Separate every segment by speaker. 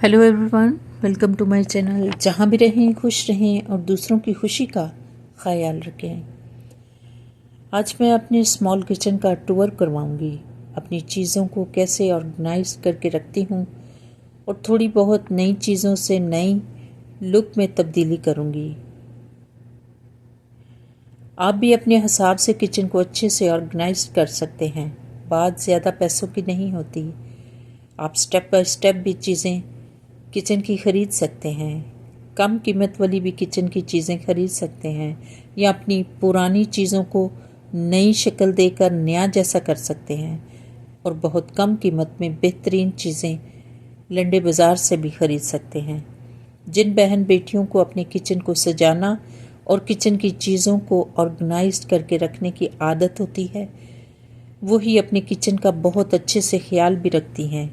Speaker 1: Hello everyone, welcome to my channel. जहाँ भी रहें खुश रहें और दूसरों की खुशी का ख्याल रखें। आज मैं अपने स्मॉल किचन का टूर करवाऊंगी। अपनी चीज़ों को कैसे ऑर्गेनाइज करके रखती हूँ और थोड़ी बहुत नई चीज़ों से नई लुक में तब्दीली करूँगी। आप भी अपने हिसाब से किचन को अच्छे से ऑर्गेनाइज कर सकते हैं। बात ज़्यादा पैसों की नहीं होती। आप स्टेप बाय स्टेप भी चीज़ें किचन की ख़रीद सकते हैं। कम कीमत वाली भी किचन की चीज़ें ख़रीद सकते हैं या अपनी पुरानी चीज़ों को नई शक्ल देकर नया जैसा कर सकते हैं और बहुत कम कीमत में बेहतरीन चीज़ें लंडे बाज़ार से भी ख़रीद सकते हैं। जिन बहन बेटियों को अपने किचन को सजाना और किचन की चीज़ों को ऑर्गेनाइज करके रखने की आदत होती है, वही अपने किचन का बहुत अच्छे से ख्याल भी रखती हैं।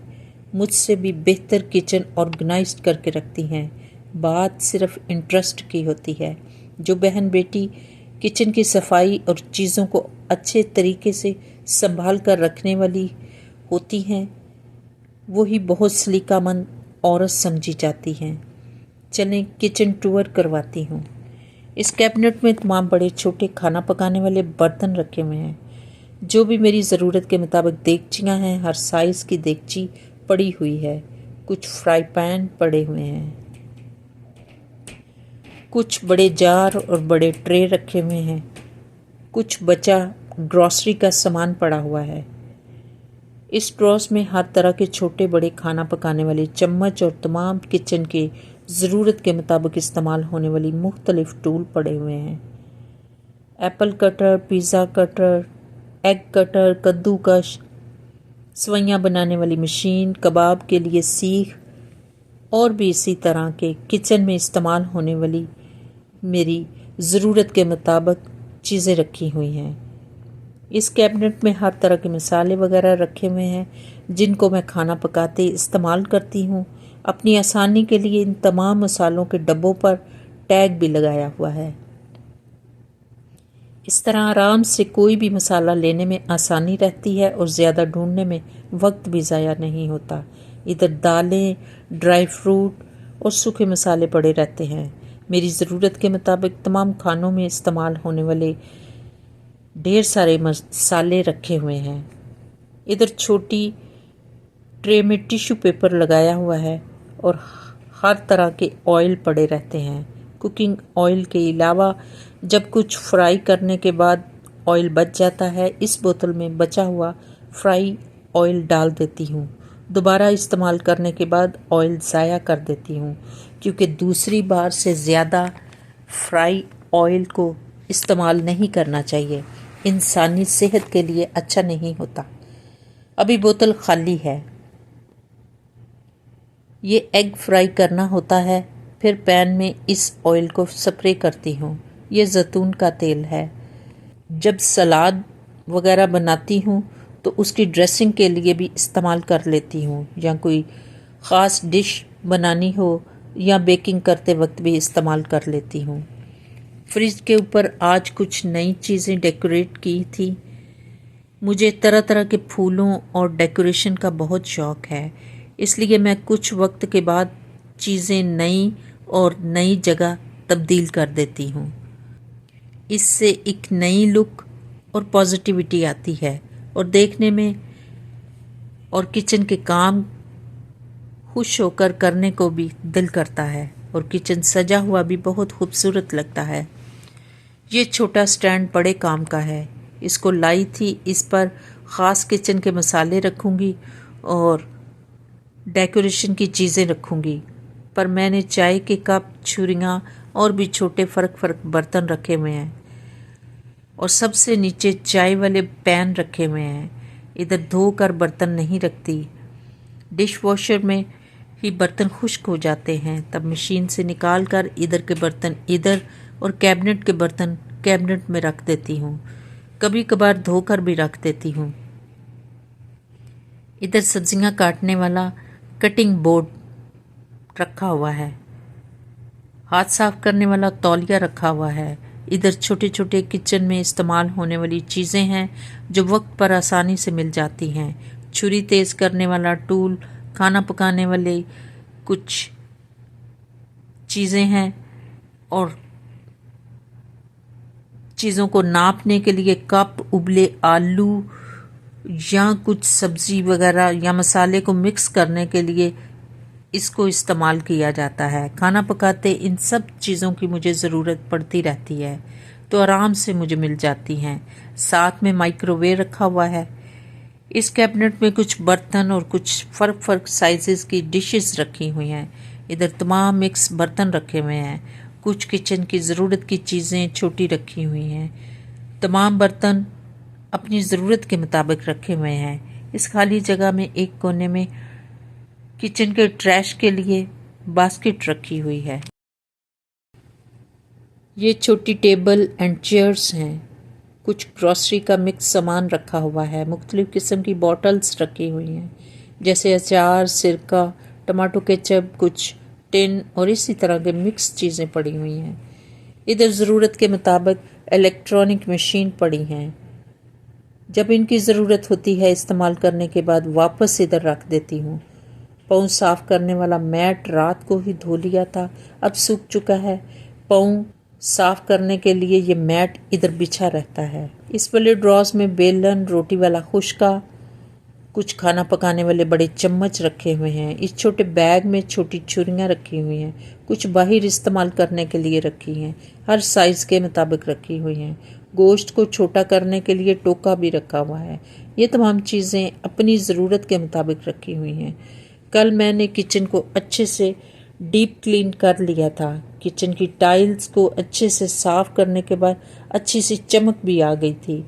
Speaker 1: मुझसे भी बेहतर किचन ऑर्गेनाइज करके रखती हैं। बात सिर्फ इंटरेस्ट की होती है। जो बहन बेटी किचन की सफाई और चीज़ों को अच्छे तरीके से संभाल कर रखने वाली होती हैं, वही बहुत सलीकामंद औरत समझी जाती हैं। चलें किचन टूर करवाती हूँ। इस कैबिनेट में तमाम बड़े छोटे खाना पकाने वाले बर्तन रखे हुए हैं। जो भी मेरी ज़रूरत के मुताबिक देगचियाँ हैं, हर साइज़ की देगची पड़ी हुई है। कुछ फ्राई पैन पड़े हुए हैं, कुछ बड़े जार और बड़े ट्रे रखे हुए हैं, कुछ बचा ग्रॉसरी का सामान पड़ा हुआ है। इस ड्रॉस में हर तरह के छोटे बड़े खाना पकाने वाले चम्मच और तमाम किचन के ज़रूरत के मुताबिक इस्तेमाल होने वाली मुख्तलिफ टूल पड़े हुए हैं। Apple cutter, pizza cutter, egg cutter, कद्दूकश, सवैयाँ बनाने वाली मशीन, कबाब के लिए सीख और भी इसी तरह के किचन में इस्तेमाल होने वाली मेरी ज़रूरत के मुताबिक चीज़ें रखी हुई हैं। इस कैबिनेट में हर तरह के मसाले वगैरह रखे हुए हैं जिनको मैं खाना पकाते इस्तेमाल करती हूँ। अपनी आसानी के लिए इन तमाम मसालों के डब्बों पर टैग भी लगाया हुआ है। इस तरह आराम से कोई भी मसाला लेने में आसानी रहती है और ज़्यादा ढूंढने में वक्त भी ज़ाया नहीं होता। इधर दालें, ड्राई फ्रूट और सूखे मसाले पड़े रहते हैं। मेरी ज़रूरत के मुताबिक तमाम खानों में इस्तेमाल होने वाले ढेर सारे मसाले रखे हुए हैं। इधर छोटी ट्रे में टिश्यू पेपर लगाया हुआ है और हर तरह के ऑयल पड़े रहते हैं। कुकिंग ऑयल के अलावा जब कुछ फ्राई करने के बाद ऑयल बच जाता है, इस बोतल में बचा हुआ फ्राई ऑयल डाल देती हूँ। दोबारा इस्तेमाल करने के बाद ऑयल ज़ाया कर देती हूँ, क्योंकि दूसरी बार से ज़्यादा फ्राई ऑयल को इस्तेमाल नहीं करना चाहिए। इंसानी सेहत के लिए अच्छा नहीं होता। अभी बोतल खाली है। ये एग फ्राई करना होता है, फिर पैन में इस ऑयल को स्प्रे करती हूँ। ये जैतून का तेल है। जब सलाद वगैरह बनाती हूँ तो उसकी ड्रेसिंग के लिए भी इस्तेमाल कर लेती हूँ, या कोई ख़ास डिश बनानी हो या बेकिंग करते वक्त भी इस्तेमाल कर लेती हूँ। फ्रिज के ऊपर आज कुछ नई चीज़ें डेकोरेट की थी। मुझे तरह तरह के फूलों और डेकोरेशन का बहुत शौक़ है, इसलिए मैं कुछ वक्त के बाद चीज़ें नई और नई जगह तब्दील कर देती हूँ। इससे एक नई लुक और पॉजिटिविटी आती है और देखने में और किचन के काम खुश होकर करने को भी दिल करता है और किचन सजा हुआ भी बहुत खूबसूरत लगता है। ये छोटा स्टैंड बड़े काम का है। इसको लाई थी, इस पर ख़ास किचन के मसाले रखूँगी और डेकोरेशन की चीज़ें रखूँगी। पर मैंने चाय के कप, छुरियाँ और भी छोटे फ़र्क बर्तन रखे हुए हैं और सबसे नीचे चाय वाले पैन रखे हुए हैं। इधर धोकर बर्तन नहीं रखती। डिश वॉशर में ही बर्तन खुश्क हो जाते हैं, तब मशीन से निकाल कर इधर के बर्तन इधर और कैबिनेट के बर्तन कैबिनेट में रख देती हूँ। कभी कभार धोकर भी रख देती हूँ। इधर सब्जियाँ काटने वाला कटिंग बोर्ड रखा हुआ है। हाथ साफ करने वाला तौलिया रखा हुआ है। इधर छोटे छोटे किचन में इस्तेमाल होने वाली चीज़ें हैं जो वक्त पर आसानी से मिल जाती हैं। छुरी तेज़ करने वाला टूल, खाना पकाने वाले कुछ चीज़ें हैं और चीज़ों को नापने के लिए कप, उबले आलू या कुछ सब्ज़ी वगैरह या मसाले को मिक्स करने के लिए इसको इस्तेमाल किया जाता है। खाना पकाते इन सब चीज़ों की मुझे ज़रूरत पड़ती रहती है, तो आराम से मुझे मिल जाती हैं। साथ में माइक्रोवेव रखा हुआ है। इस कैबिनेट में कुछ बर्तन और कुछ फ़र्क साइज़ेस की डिशेस रखी हुई हैं। इधर तमाम मिक्स बर्तन रखे हुए हैं। कुछ किचन की ज़रूरत की चीज़ें छोटी रखी हुई हैं। तमाम बर्तन अपनी ज़रूरत के मुताबिक रखे हुए हैं। इस खाली जगह में एक कोने में किचन के ट्रैश के लिए बास्केट रखी हुई है। ये छोटी टेबल एंड चेयर्स हैं। कुछ ग्रॉसरी का मिक्स सामान रखा हुआ है। मुख्तलिफ़ किस्म की बॉटल्स रखी हुई हैं, जैसे अचार, सिरका, टमाटो केचप, कुछ टिन और इसी तरह के मिक्स चीज़ें पड़ी हुई हैं। इधर ज़रूरत के मुताबिक इलेक्ट्रॉनिक मशीन पड़ी हैं। जब इनकी ज़रूरत होती है इस्तेमाल करने के बाद वापस इधर रख देती हूँ। पाँव साफ़ करने वाला मैट रात को ही धो लिया था, अब सूख चुका है। पाँव साफ़ करने के लिए ये मैट इधर बिछा रहता है। इस वाले ड्रॉज में बेलन, रोटी वाला खुशका, कुछ खाना पकाने वाले बड़े चम्मच रखे हुए हैं। इस छोटे बैग में छोटी छुरियाँ रखी हुई हैं, कुछ बाहर इस्तेमाल करने के लिए रखी हैं, हर साइज़ के मुताबिक रखी हुई हैं। गोश्त को छोटा करने के लिए टोका भी रखा हुआ है। ये तमाम चीज़ें अपनी ज़रूरत के मुताबिक रखी हुई हैं। कल मैंने किचन को अच्छे से डीप क्लीन कर लिया था। किचन की टाइल्स को अच्छे से साफ़ करने के बाद अच्छी सी चमक भी आ गई थी।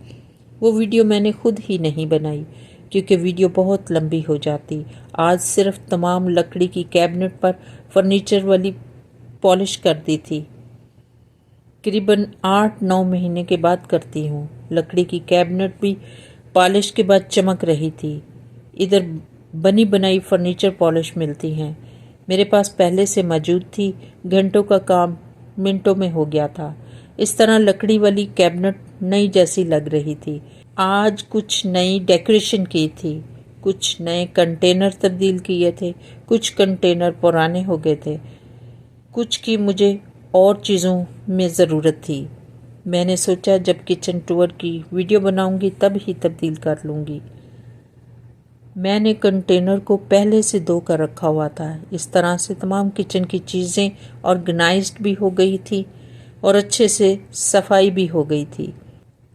Speaker 1: वो वीडियो मैंने खुद ही नहीं बनाई क्योंकि वीडियो बहुत लंबी हो जाती। आज सिर्फ तमाम लकड़ी की कैबिनेट पर फर्नीचर वाली पॉलिश कर दी थी। करीबन 8-9 महीने के बाद करती हूँ। लकड़ी की कैबिनेट भी पॉलिश के बाद चमक रही थी। इधर बनी बनाई फर्नीचर पॉलिश मिलती हैं। मेरे पास पहले से मौजूद थी। घंटों का काम मिनटों में हो गया था। इस तरह लकड़ी वाली कैबिनेट नई जैसी लग रही थी। आज कुछ नई डेकोरेशन की थी, कुछ नए कंटेनर तब्दील किए थे, कुछ कंटेनर पुराने हो गए थे, कुछ की मुझे और चीज़ों में ज़रूरत थी। मैंने सोचा जब किचन टूर की वीडियो बनाऊंगी तब ही तब्दील कर लूँगी। मैंने कंटेनर को पहले से धो कर रखा हुआ था। इस तरह से तमाम किचन की चीज़ें ऑर्गेनाइज्ड भी हो गई थी और अच्छे से सफाई भी हो गई थी।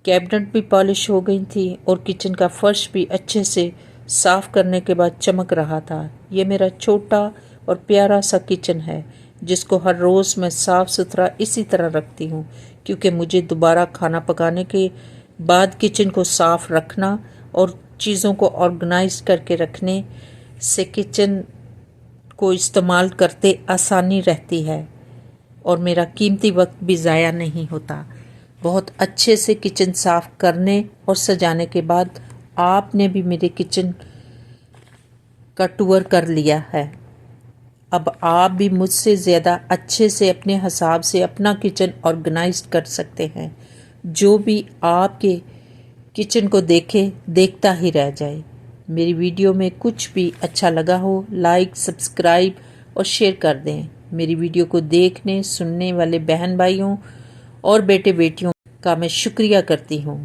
Speaker 1: कैबिनेट भी पॉलिश हो गई थी और किचन का फर्श भी अच्छे से साफ़ करने के बाद चमक रहा था। ये मेरा छोटा और प्यारा सा किचन है जिसको हर रोज़ मैं साफ़ सुथरा इसी तरह रखती हूँ क्योंकि मुझे दोबारा खाना पकाने के बाद किचन को साफ़ रखना और चीज़ों को ऑर्गेनाइज करके रखने से किचन को इस्तेमाल करते आसानी रहती है और मेरा कीमती वक्त भी ज़ाया नहीं होता। बहुत अच्छे से किचन साफ़ करने और सजाने के बाद आपने भी मेरे किचन का टूर कर लिया है। अब आप भी मुझसे ज़्यादा अच्छे से अपने हिसाब से अपना किचन ऑर्गेनाइज कर सकते हैं। जो भी आपके किचन को देखता ही रह जाए। मेरी वीडियो में कुछ भी अच्छा लगा हो, लाइक, सब्सक्राइब और शेयर कर दें। मेरी वीडियो को देखने सुनने वाले बहन भाइयों और बेटे बेटियों का मैं शुक्रिया करती हूँ।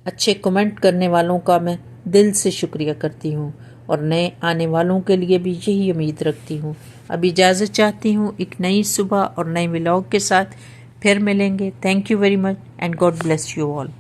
Speaker 1: अच्छे कमेंट करने वालों का मैं दिल से शुक्रिया करती हूँ और नए आने वालों के लिए भी यही उम्मीद रखती हूँ। अब इजाज़त चाहती हूँ। एक नई सुबह और नए व्लॉग के साथ फिर मिलेंगे। Thank you very much and God bless you all.